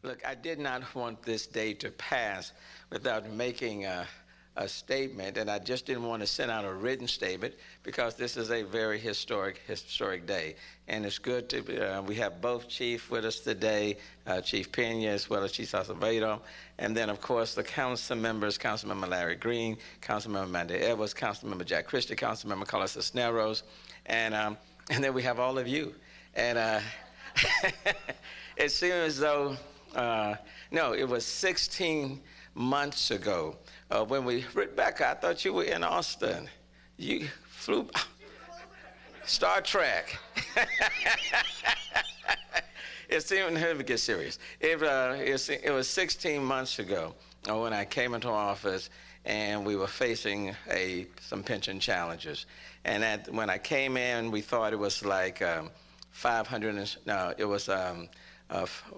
Look, I did not want this day to pass without making a statement, and I just didn't want to send out a written statement because this is a very historic day. And it's good to we have both Chief with us today, Chief Pena as well as Chief Acevedo, and then of course the council members, Councilmember Larry Green, Councilmember Amanda Edwards, Councilmember Jack Christie, Councilmember Carlos Cisneros, and then we have all of you. And it seems as though no, it was 16 months ago when we, Rebecca, I thought you were in Austin. You flew, Star Trek. It seemed, let me get serious. It was 16 months ago when I came into office and we were facing some pension challenges. And when I came in, we thought it was like 500, no, it was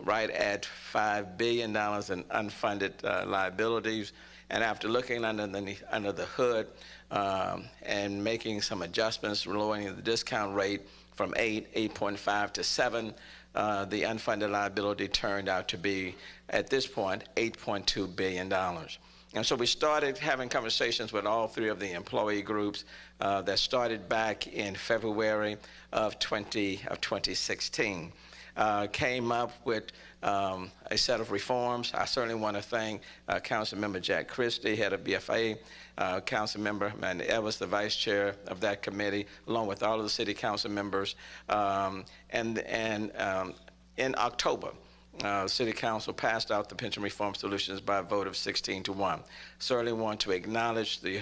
right at $5 billion in unfunded liabilities. And after looking under the hood and making some adjustments, lowering the discount rate from 8.5 to 7, the unfunded liability turned out to be, at this point, $8.2 billion. And so we started having conversations with all three of the employee groups that started back in February of 2016. Came up with a set of reforms. I certainly want to thank Councilmember Jack Christie, head of BFA, Councilmember Amanda Edwards, the vice chair of that committee, along with all of the city council members. And in October, City Council passed out the pension reform solutions by a vote of 16-1. Certainly want to acknowledge the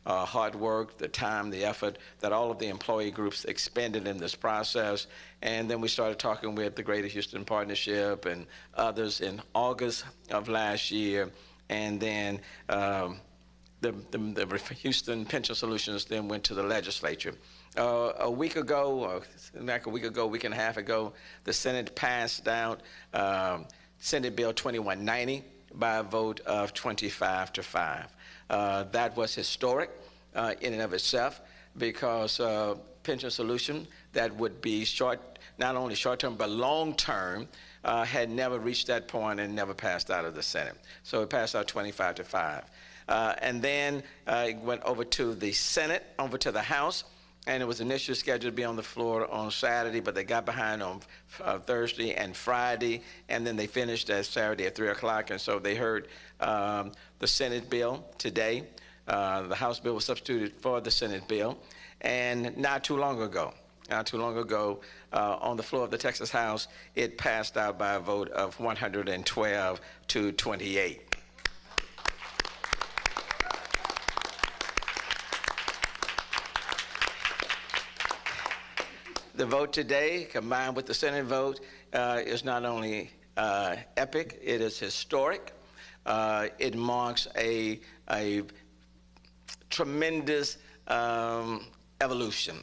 hard work, the time, the effort that all of the employee groups expended in this process. And then we started talking with the Greater Houston Partnership and others in August of last year. And then the Houston Pension Solutions then went to the legislature. A week and a half ago, the Senate passed out Senate Bill 2190 by a vote of 25-5. That was historic in and of itself because pension solution that would be not only short-term but long-term had never reached that point and never passed out of the Senate. So it passed out 25-5. And then it went over to the Senate, over to the House, and it was initially scheduled to be on the floor on Saturday, but they got behind on Thursday and Friday, and then they finished Saturday at 3 o'clock, and so they heard the Senate bill today. The House bill was substituted for the Senate bill, and not too long ago, on the floor of the Texas House, it passed out by a vote of 112 to 28. The vote today, combined with the Senate vote, is not only epic, it is historic. It marks a tremendous evolution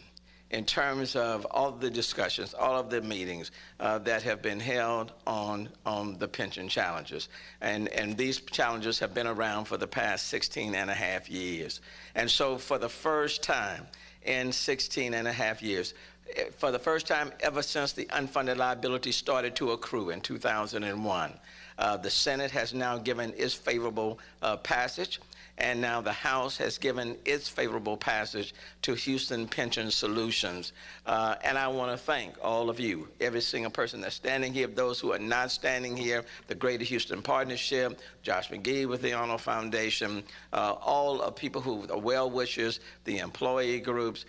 in terms of all of the discussions, all of the meetings that have been held on the pension challenges. And these challenges have been around for the past 16 and a half years. And so for the first time in 16 and a half years, for the first time ever since the unfunded liability started to accrue in 2001, the Senate has now given its favorable passage, and now the House has given its favorable passage to Houston Pension Solutions. And I want to thank all of you, every single person that's standing here, those who are not standing here, the Greater Houston Partnership, Josh McGee with the Arnold Foundation, all of people who are well-wishers, the employee groups,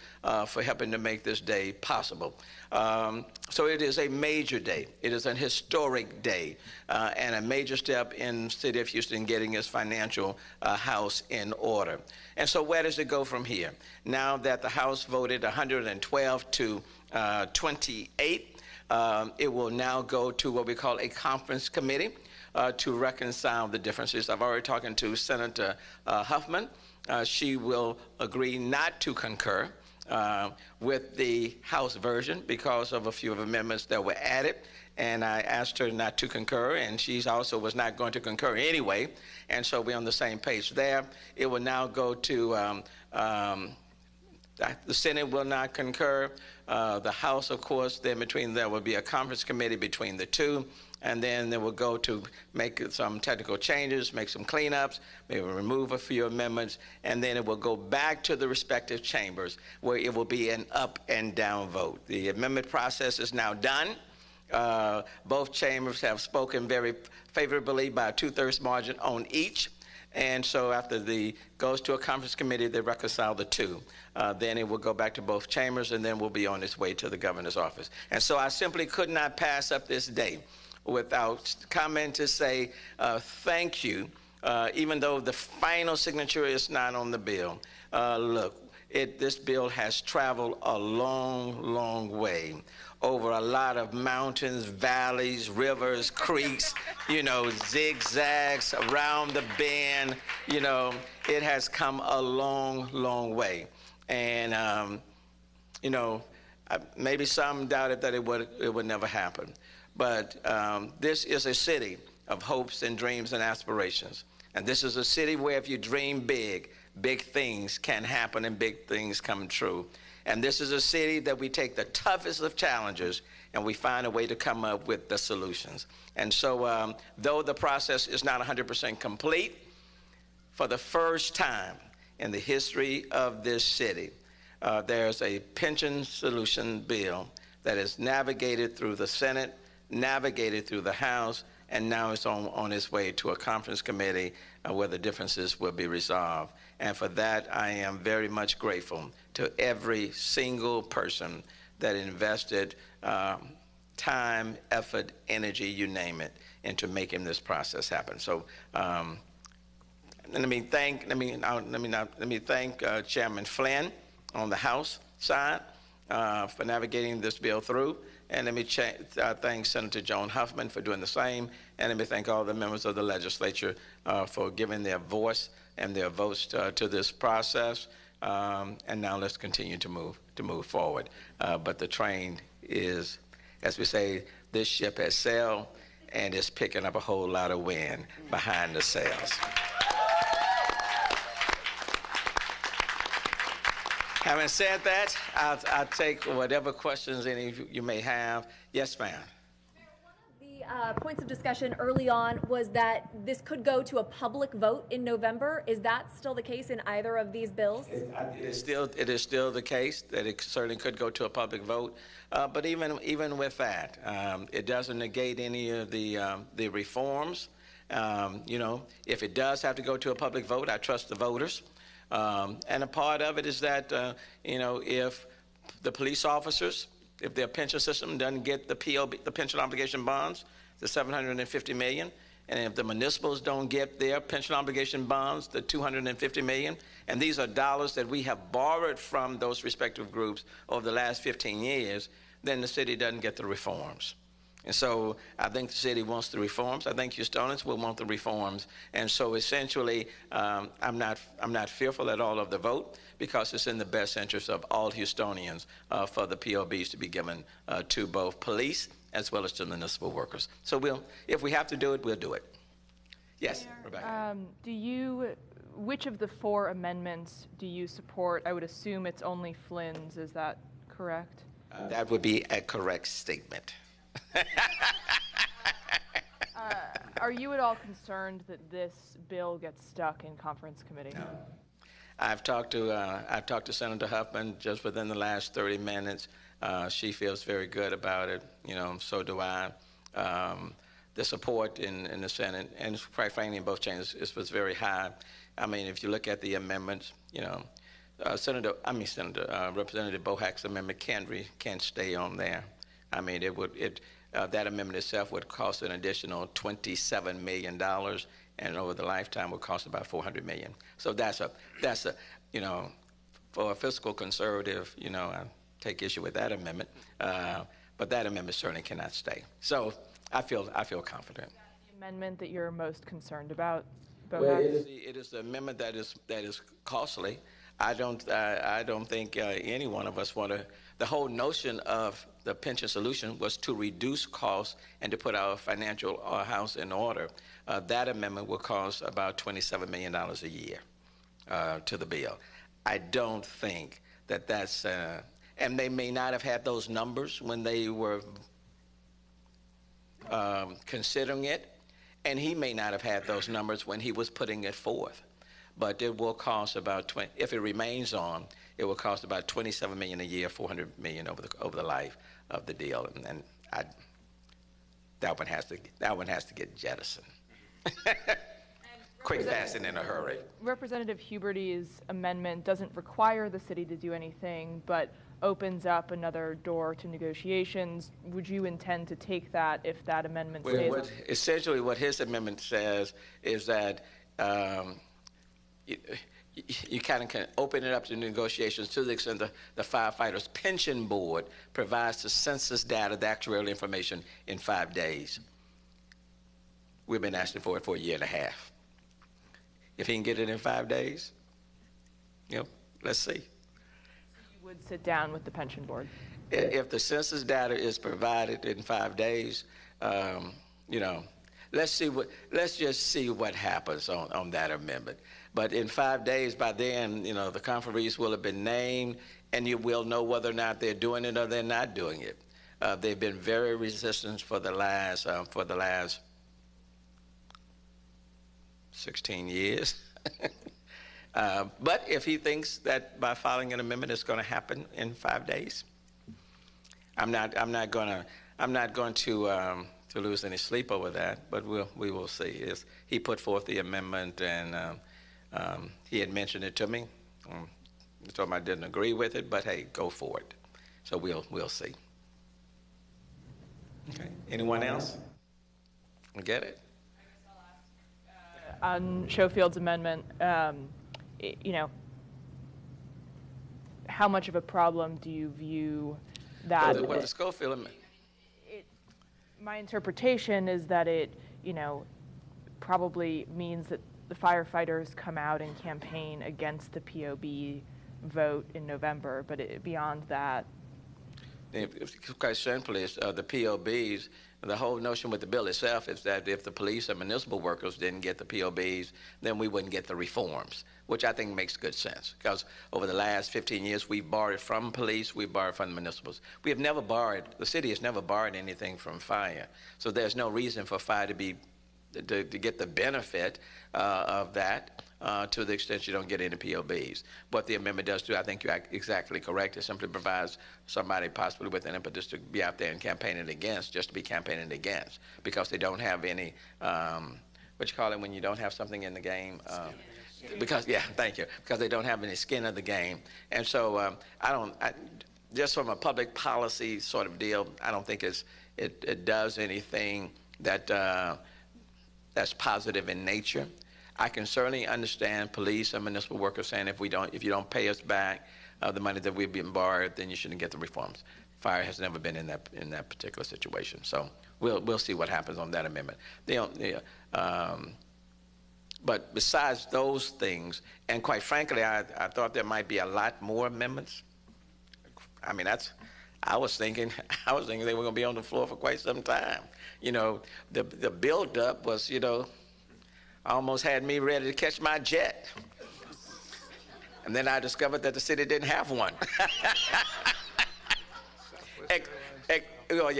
for helping to make this day possible. So it is a major day. It is an historic day and a major step in the city of Houston getting its financial house in order. And so where does it go from here? Now that the House voted 112 to 28, it will now go to what we call a conference committee to reconcile the differences. I've already talked to Senator Huffman. She will agree not to concur with the House version because of a few of amendments that were added, and I asked her not to concur, and she also was not going to concur anyway, and so we're on the same page there. It will now go to the Senate will not concur. The House, of course, then between there will be a conference committee between the two, and then they will go to make some technical changes, make some cleanups, maybe remove a few amendments, and then it will go back to the respective chambers where it will be an up and down vote. The amendment process is now done. Both chambers have spoken very favorably by a 2/3 margin on each. And so after the goes to a conference committee, they reconcile the two. Then it will go back to both chambers, and then will be on its way to the governor's office. And so I simply could not pass up this day without comment to say thank you, even though the final signature is not on the bill. Look, this bill has traveled a long, long way over a lot of mountains, valleys, rivers, creeks, zigzags around the bend. It has come a long, long way. And, maybe some doubted that it would never happen. But this is a city of hopes and dreams and aspirations. And this is a city where if you dream big, big things can happen and big things come true. And this is a city that we take the toughest of challenges and we find a way to come up with the solutions. And so though the process is not 100% complete, for the first time in the history of this city, there's a pension solution bill that is navigated through the Senate, navigated through the House, and now it's on its way to a conference committee where the differences will be resolved. And for that, I am very much grateful to every single person that invested time, effort, energy, you name it, into making this process happen. So let me thank Chairman Flynn on the House side for navigating this bill through. And let me thank Senator Joan Huffman for doing the same. And let me thank all the members of the legislature for giving their voice and their votes to this process. And now let's continue to move forward. But the train is, as we say, this ship has sailed and is picking up a whole lot of wind behind the sails. Having said that, I'll take whatever questions any of you may have. Yes, ma'am. The points of discussion early on was that this could go to a public vote in November. Is that still the case in either of these bills? It is still the case that it certainly could go to a public vote. But even with that, it doesn't negate any of the reforms. If it does have to go to a public vote, I trust the voters. And a part of it is that, if the police officers, if their pension system doesn't get the pension obligation bonds, the $750 million, and if the municipals don't get their pension obligation bonds, the $250 million, and these are dollars that we have borrowed from those respective groups over the last 15 years, then the city doesn't get the reforms. And so I think the city wants the reforms. I think Houstonians will want the reforms. And so essentially, I'm not fearful at all of the vote because it's in the best interest of all Houstonians for the POBs to be given to both police as well as to municipal workers. So if we have to do it, we'll do it. Yes, Rebecca. Which of the 4 amendments do you support? I would assume it's only Flynn's. Is that correct? That would be a correct statement. Are you at all concerned that this bill gets stuck in conference committee? No. I've talked to Senator Huffman just within the last 30 minutes. She feels very good about it. So do I. The support in the Senate and quite frankly in both chambers was very high. I mean, if you look at the amendments, Representative Bohack's amendment can't stay on there. I mean, that amendment itself would cost an additional $27 million, and over the lifetime would cost about $400 million. So that's a for a fiscal conservative, I take issue with that amendment. But that amendment certainly cannot stay. So I feel confident. Is that the amendment that you're most concerned about, Bohack? Well, it is the amendment that is costly. I don't think any one of us want to. The whole notion of the pension solution was to reduce costs and to put our financial house in order. That amendment will cost about $27 million a year to the bill. I don't think that's, and they may not have had those numbers when they were considering it, and he may not have had those numbers when he was putting it forth. But it will cost about if it remains on, it will cost about $27 million a year, $400 million over the life of the deal, and that one has to get jettisoned. Quick, fast, and in a hurry. Representative Huberty's amendment doesn't require the city to do anything, but opens up another door to negotiations. Would you intend to take that if that amendment stays? Essentially, what his amendment says is that you kind of can open it up to negotiations to the extent the firefighters' pension board provides the census data, the actuarial information in 5 days. We've been asking for it for a year and a half. If he can get it in 5 days, let's see. You would sit down with the pension board? If the census data is provided in 5 days, let's just see what happens on that amendment. But in 5 days, by then, the conferees will have been named, and you will know whether or not they're doing it or they're not doing it. They've been very resistant for the last 16 years. But if he thinks that by filing an amendment it's going to happen in 5 days, I'm not going to lose any sleep over that. But we will see. He put forth the amendment, and he had mentioned it to me. I told him I didn't agree with it, but hey, go for it. So we'll see. Okay. Anyone else? We get it? On Schofield's amendment, how much of a problem do you view that? Well, the Schofield amendment. My interpretation is that it, probably means that the firefighters come out and campaign against the POB vote in November, but beyond that. Quite simply, the POBs, the whole notion with the bill itself is that if the police and municipal workers didn't get the POBs, then we wouldn't get the reforms, which I think makes good sense. Because over the last 15 years, we've borrowed from police, we've borrowed from the municipals. We have never borrowed, the city has never borrowed anything from fire. So there's no reason for fire to get the benefit of that to the extent you don't get any POBs. What the amendment does do, I think you're exactly correct. It simply provides somebody possibly with an impetus to be out there and campaigning against, just to be campaigning against, because they don't have any, what you call it when you don't have something in the game? Because they don't have any skin in the game. And so just from a public policy sort of deal, I don't think it does anything that's positive in nature. I can certainly understand police and municipal workers saying if you don't pay us back the money that we've been borrowed, then you shouldn't get the reforms. Fire has never been in that particular situation. So we'll see what happens on that amendment. But besides those things, and quite frankly, I thought there might be a lot more amendments. I mean, I was thinking they were going to be on the floor for quite some time. The build-up was, almost had me ready to catch my jet. And then I discovered that the city didn't have one.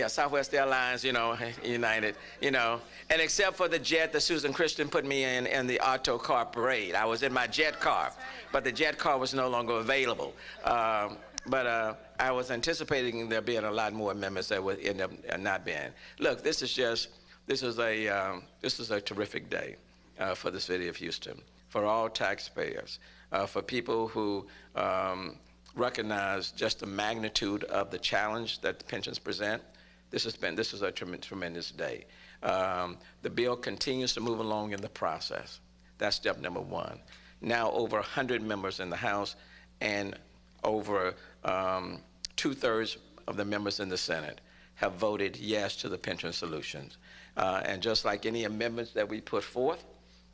Southwest Airlines, United, And except for the jet that Susan Christian put me in and the auto car parade, I was in my jet car, but the jet car was no longer available. But I was anticipating there being a lot more amendments that would end up not being. Look, this is a terrific day for the city of Houston, for all taxpayers, for people who recognize just the magnitude of the challenge that the pensions present. This is a tremendous day. The bill continues to move along in the process. That's step number one. Now over 100 members in the House and over 2/3 of the members in the Senate have voted yes to the pension solutions. And just like any amendments that we put forth,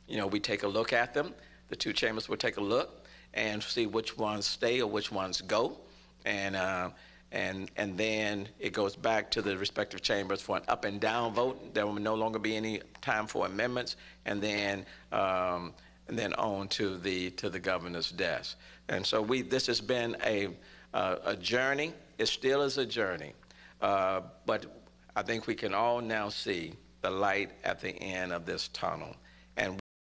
we take a look at them. The two chambers will take a look and see which ones stay or which ones go. And then it goes back to the respective chambers for an up and down vote. There will no longer be any time for amendments, and then on to the governor's desk. And so this has been a journey. It still is a journey, but I think we can all now see the light at the end of this tunnel.